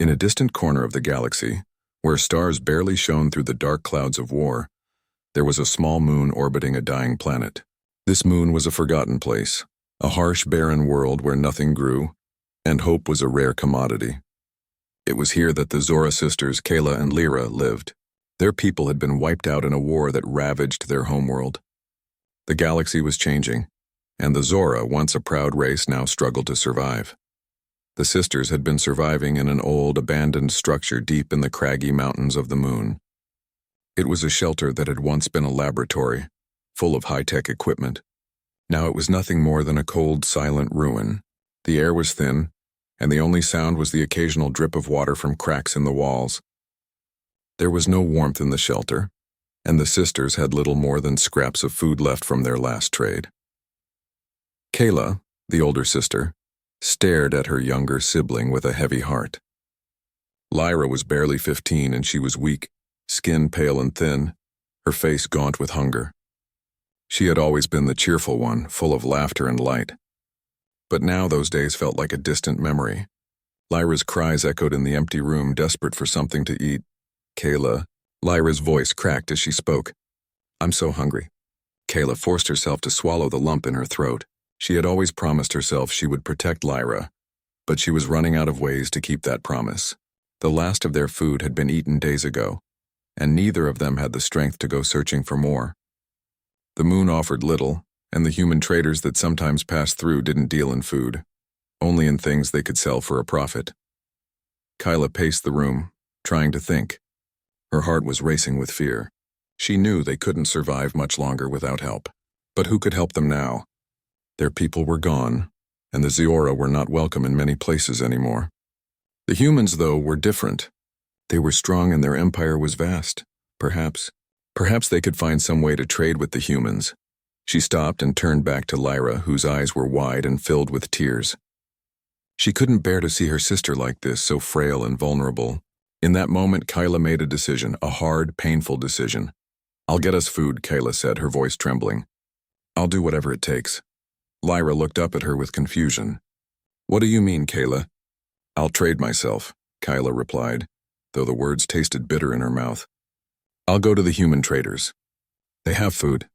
In a distant corner of the galaxy, where stars barely shone through the dark clouds of war, there was a small moon orbiting a dying planet. This moon was a forgotten place, a harsh, barren world where nothing grew, and hope was a rare commodity. It was here that the Zora sisters Kayla and Lyra lived. Their people had been wiped out in a war that ravaged their homeworld. The galaxy was changing, and the Zora, once a proud race, now struggled to survive. The sisters had been surviving in an old, abandoned structure deep in the craggy mountains of the moon. It was a shelter that had once been a laboratory, full of high-tech equipment. Now it was nothing more than a cold, silent ruin. The air was thin, and the only sound was the occasional drip of water from cracks in the walls. There was no warmth in the shelter, and the sisters had little more than scraps of food left from their last trade. Kayla, the older sister, stared at her younger sibling with a heavy heart. Lyra was barely 15 and she was weak, skin pale and thin, her face gaunt with hunger. She had always been the cheerful one, full of laughter and light. But now those days felt like a distant memory. Lyra's cries echoed in the empty room, desperate for something to eat. Kayla, Lyra's voice cracked as she spoke. "I'm so hungry." Kayla forced herself to swallow the lump in her throat. She had always promised herself she would protect Lyra, but she was running out of ways to keep that promise. The last of their food had been eaten days ago, and neither of them had the strength to go searching for more. The moon offered little, and the human traders that sometimes passed through didn't deal in food, only in things they could sell for a profit. Kayla paced the room, trying to think. Her heart was racing with fear. She knew they couldn't survive much longer without help. But who could help them now? Their people were gone, and the Zora were not welcome in many places anymore. The humans, though, were different. They were strong and their empire was vast. Perhaps they could find some way to trade with the humans. She stopped and turned back to Lyra, whose eyes were wide and filled with tears. She couldn't bear to see her sister like this, so frail and vulnerable. In that moment, Kayla made a decision, a hard, painful decision. "I'll get us food," Kayla said, her voice trembling. "I'll do whatever it takes." Lyra looked up at her with confusion. "What do you mean, Kayla?" "I'll trade myself," Kayla replied, though the words tasted bitter in her mouth. "I'll go to the human traders. They have food.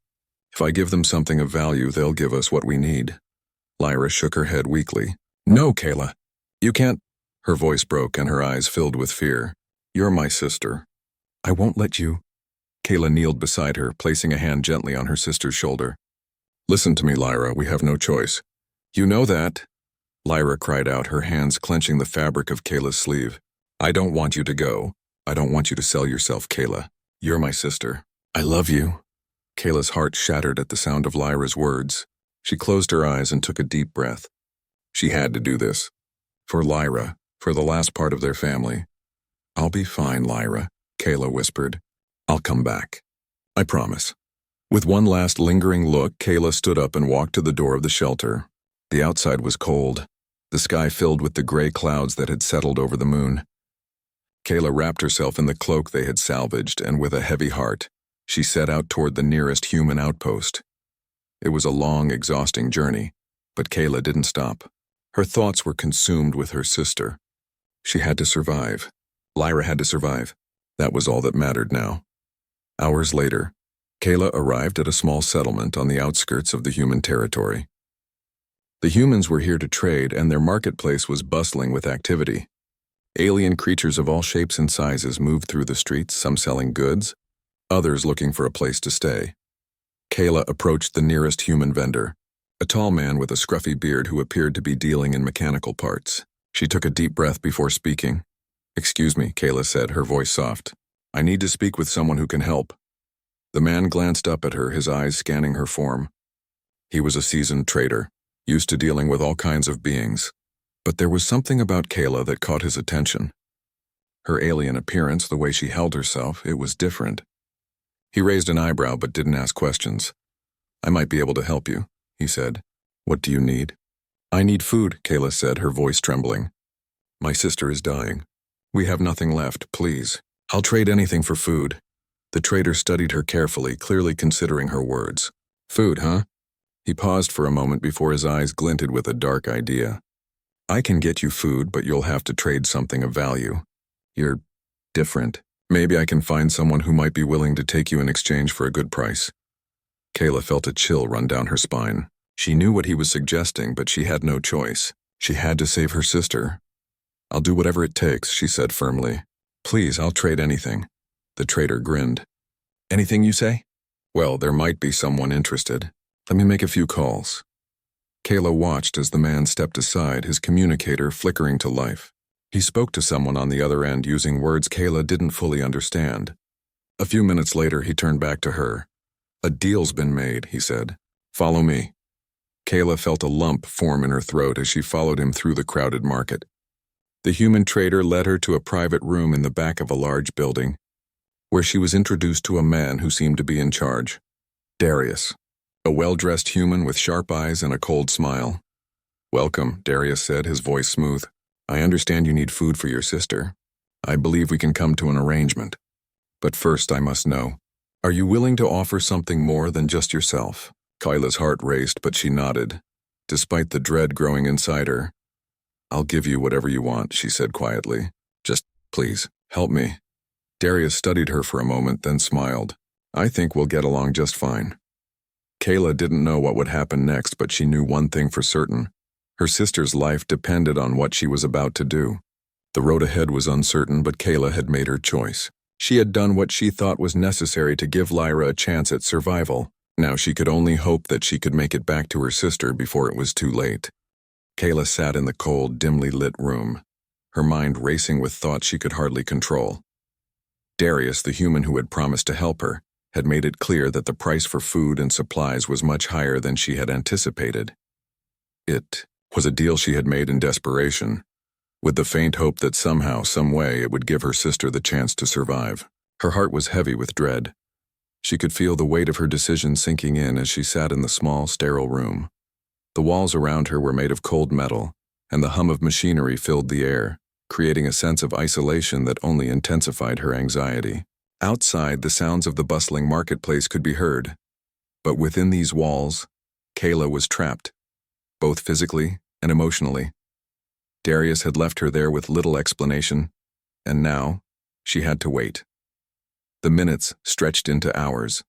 If I give them something of value, they'll give us what we need." Lyra shook her head weakly. "No, Kayla. You can't." Her voice broke and her eyes filled with fear. "You're my sister. I won't let you." Kayla kneeled beside her, placing a hand gently on her sister's shoulder. "Listen to me, Lyra, we have no choice." "You know that," Lyra cried out, her hands clenching the fabric of Kayla's sleeve. "I don't want you to go. I don't want you to sell yourself, Kayla. You're my sister. I love you." Kayla's heart shattered at the sound of Lyra's words. She closed her eyes and took a deep breath. She had to do this. For Lyra, for the last part of their family. "I'll be fine, Lyra," Kayla whispered. "I'll come back. I promise." With one last lingering look, Kayla stood up and walked to the door of the shelter. The outside was cold, the sky filled with the gray clouds that had settled over the moon. Kayla wrapped herself in the cloak they had salvaged, and with a heavy heart, she set out toward the nearest human outpost. It was a long, exhausting journey, but Kayla didn't stop. Her thoughts were consumed with her sister. She had to survive. Lyra had to survive. That was all that mattered now. Hours later, Kayla arrived at a small settlement on the outskirts of the human territory. The humans were here to trade, and their marketplace was bustling with activity. Alien creatures of all shapes and sizes moved through the streets, some selling goods, others looking for a place to stay. Kayla approached the nearest human vendor, a tall man with a scruffy beard who appeared to be dealing in mechanical parts. She took a deep breath before speaking. "Excuse me," Kayla said, her voice soft. "I need to speak with someone who can help." The man glanced up at her, his eyes scanning her form. He was a seasoned trader, used to dealing with all kinds of beings. But there was something about Kayla that caught his attention. Her alien appearance, the way she held herself, it was different. He raised an eyebrow but didn't ask questions. "I might be able to help you," he said. "What do you need?" "I need food," Kayla said, her voice trembling. "My sister is dying. We have nothing left, please. I'll trade anything for food." The trader studied her carefully, clearly considering her words. "Food, huh?" He paused for a moment before his eyes glinted with a dark idea. I can get you food, but you'll have to trade something of value. You're different. Maybe I can find someone who might be willing to take you in exchange for a good price. Kayla felt a chill run down her spine. She knew what he was suggesting, but she had no choice. She had to save her sister. I'll do whatever it takes, she said firmly. Please, I'll trade anything. The trader grinned. Anything you say? Well, there might be someone interested. Let me make a few calls. Kayla watched as the man stepped aside, his communicator flickering to life. He spoke to someone on the other end using words Kayla didn't fully understand. A few minutes later, he turned back to her. A deal's been made, he said. Follow me. Kayla felt a lump form in her throat as she followed him through the crowded market. The human trader led her to a private room in the back of a large building, where she was introduced to a man who seemed to be in charge. Darius, a well-dressed human with sharp eyes and a cold smile. Welcome, Darius said, his voice smooth. I understand you need food for your sister. I believe we can come to an arrangement. But first I must know, are you willing to offer something more than just yourself? Kayla's heart raced, but she nodded, despite the dread growing inside her. I'll give you whatever you want, she said quietly. Just, please, help me. Darius studied her for a moment, then smiled. I think we'll get along just fine. Kayla didn't know what would happen next, but she knew one thing for certain. Her sister's life depended on what she was about to do. The road ahead was uncertain, but Kayla had made her choice. She had done what she thought was necessary to give Lyra a chance at survival. Now she could only hope that she could make it back to her sister before it was too late. Kayla sat in the cold, dimly lit room, her mind racing with thoughts she could hardly control. Darius, the human who had promised to help her, had made it clear that the price for food and supplies was much higher than she had anticipated. It was a deal she had made in desperation, with the faint hope that somehow, some way, it would give her sister the chance to survive. Her heart was heavy with dread. She could feel the weight of her decision sinking in as she sat in the small, sterile room. The walls around her were made of cold metal, and the hum of machinery filled the air, creating a sense of isolation that only intensified her anxiety. Outside, the sounds of the bustling marketplace could be heard, but within these walls, Kayla was trapped, both physically and emotionally. Darius had left her there with little explanation, and now she had to wait. The minutes stretched into hours.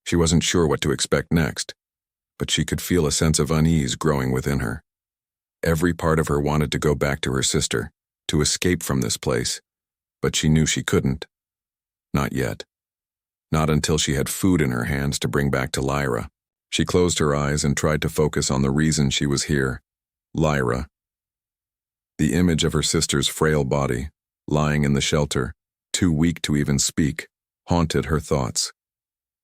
She wasn't sure what to expect next, but she could feel a sense of unease growing within her. Every part of her wanted to go back to her sister, to escape from this place, but she knew she couldn't. Not yet. Not until she had food in her hands to bring back to Lyra. She closed her eyes and tried to focus on the reason she was here. Lyra. The image of her sister's frail body, lying in the shelter, too weak to even speak, haunted her thoughts.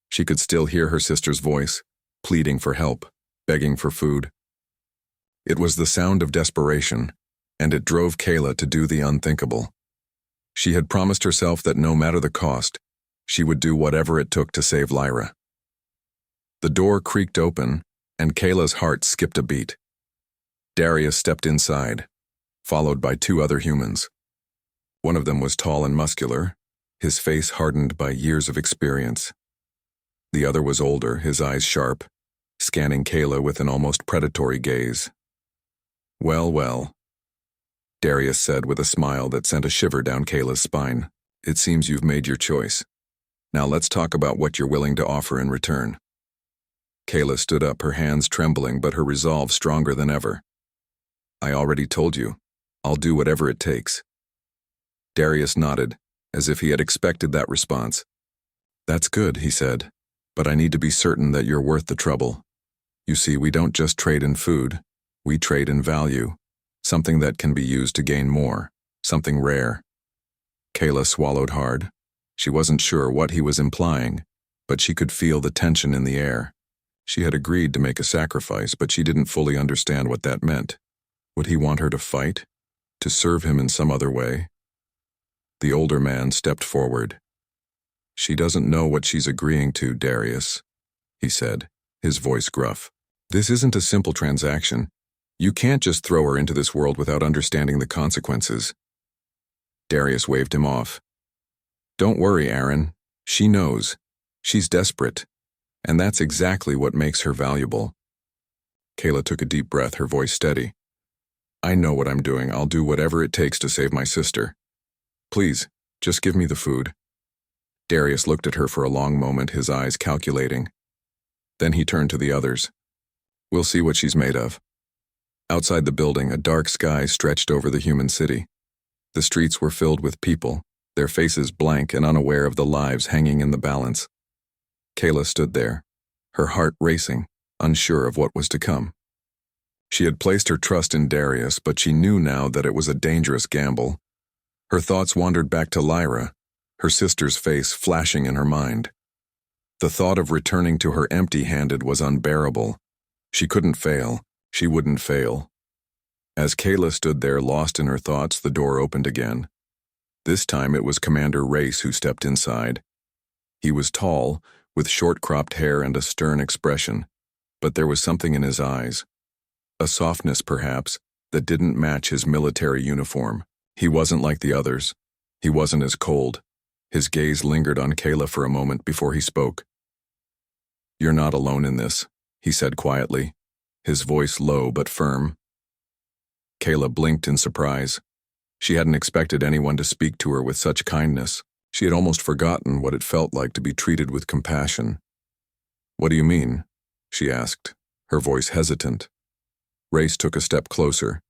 She could still hear her sister's voice, pleading for help, begging for food. It was the sound of desperation, and it drove Kayla to do the unthinkable. She had promised herself that no matter the cost, she would do whatever it took to save Lyra. The door creaked open, and Kayla's heart skipped a beat. Darius stepped inside, followed by two other humans. One of them was tall and muscular, his face hardened by years of experience. The other was older, his eyes sharp, scanning Kayla with an almost predatory gaze. Well, well, Darius said with a smile that sent a shiver down Kayla's spine. It seems you've made your choice. Now let's talk about what you're willing to offer in return. Kayla stood up, her hands trembling but her resolve stronger than ever. I already told you. I'll do whatever it takes. Darius nodded, as if he had expected that response. That's good, he said, but I need to be certain that you're worth the trouble. You see, we don't just trade in food, we trade in value, something that can be used to gain more, something rare. Kayla swallowed hard. She wasn't sure what he was implying, but she could feel the tension in the air. She had agreed to make a sacrifice, but she didn't fully understand what that meant. Would he want her to fight? To serve him in some other way? The older man stepped forward. She doesn't know what she's agreeing to, Darius, he said, his voice gruff. This isn't a simple transaction. You can't just throw her into this world without understanding the consequences. Darius waved him off. Don't worry, Aaron. She knows. She's desperate. And that's exactly what makes her valuable. Kayla took a deep breath, her voice steady. I know what I'm doing. I'll do whatever it takes to save my sister. Please, just give me the food. Darius looked at her for a long moment, his eyes calculating. Then he turned to the others. We'll see what she's made of. Outside the building, a dark sky stretched over the human city. The streets were filled with people, their faces blank and unaware of the lives hanging in the balance. Kayla stood there, her heart racing, unsure of what was to come. She had placed her trust in Darius, but she knew now that it was a dangerous gamble. Her thoughts wandered back to Lyra, her sister's face flashing in her mind. The thought of returning to her empty-handed was unbearable. She couldn't fail. She wouldn't fail. As Kayla stood there lost in her thoughts, the door opened again. This time it was Commander Race who stepped inside. He was tall, with short-cropped hair and a stern expression, but there was something in his eyes. A softness, perhaps, that didn't match his military uniform. He wasn't like the others. He wasn't as cold. His gaze lingered on Kayla for a moment before he spoke. "You're not alone in this," he said quietly, his voice low but firm. Kayla blinked in surprise. She hadn't expected anyone to speak to her with such kindness. She had almost forgotten what it felt like to be treated with compassion. "What do you mean?" she asked, her voice hesitant. Race took a step closer,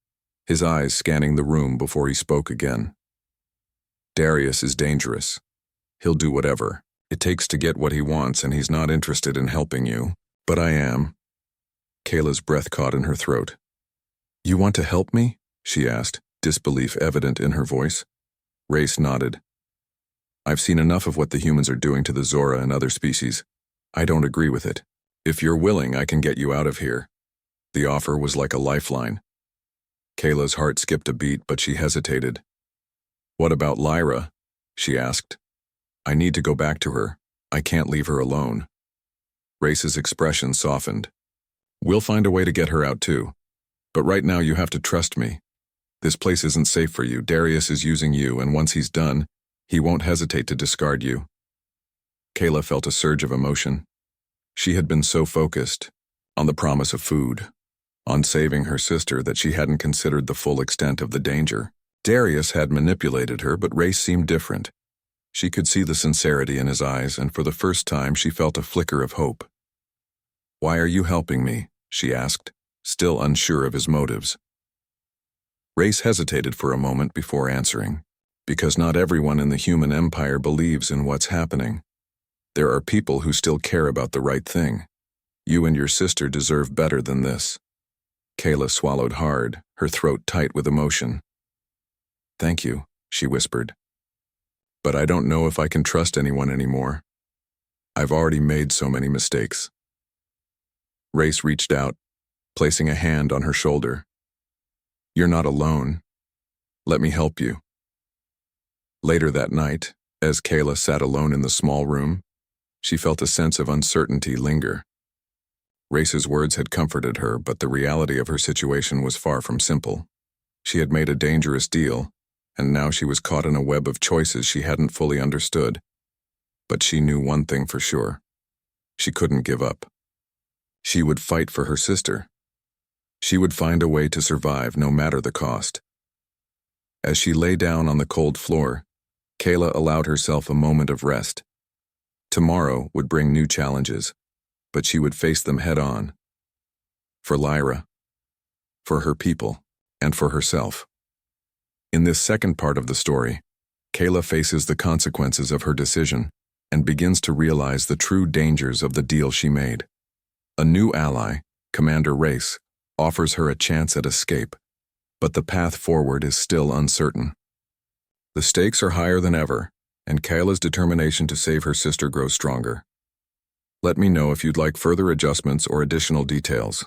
his eyes scanning the room before he spoke again. "Darius is dangerous. He'll do whatever it takes to get what he wants, and he's not interested in helping you. But I am." Kayla's breath caught in her throat. "You want to help me?" she asked, disbelief evident in her voice. Race nodded. "I've seen enough of what the humans are doing to the Zora and other species. I don't agree with it. If you're willing, I can get you out of here." The offer was like a lifeline. Kayla's heart skipped a beat, but she hesitated. "What about Lyra?" she asked. "I need to go back to her. I can't leave her alone." Race's expression softened. "We'll find a way to get her out too. But right now you have to trust me. This place isn't safe for you. Darius is using you, and once he's done, he won't hesitate to discard you." Kayla felt a surge of emotion. She had been so focused on the promise of food, on saving her sister, that she hadn't considered the full extent of the danger. Darius had manipulated her, but Race seemed different. She could see the sincerity in his eyes, and for the first time she felt a flicker of hope. "Why are you helping me?" she asked, still unsure of his motives. Race hesitated for a moment before answering. "Because not everyone in the human empire believes in what's happening. There are people who still care about the right thing. You and your sister deserve better than this." Kayla swallowed hard, her throat tight with emotion. "Thank you," she whispered. "But I don't know if I can trust anyone anymore. I've already made so many mistakes." Race reached out, placing a hand on her shoulder. "You're not alone. Let me help you." Later that night, as Kayla sat alone in the small room, she felt a sense of uncertainty linger. Race's words had comforted her, but the reality of her situation was far from simple. She had made a dangerous deal, and now she was caught in a web of choices she hadn't fully understood. But she knew one thing for sure. She couldn't give up. She would fight for her sister. She would find a way to survive no matter the cost. As she lay down on the cold floor, Kayla allowed herself a moment of rest. Tomorrow would bring new challenges, but she would face them head-on. For Lyra, for her people, and for herself. In this second part of the story, Kayla faces the consequences of her decision and begins to realize the true dangers of the deal she made. A new ally, Commander Race, offers her a chance at escape, but the path forward is still uncertain. The stakes are higher than ever, and Kayla's determination to save her sister grows stronger. Let me know if you'd like further adjustments or additional details.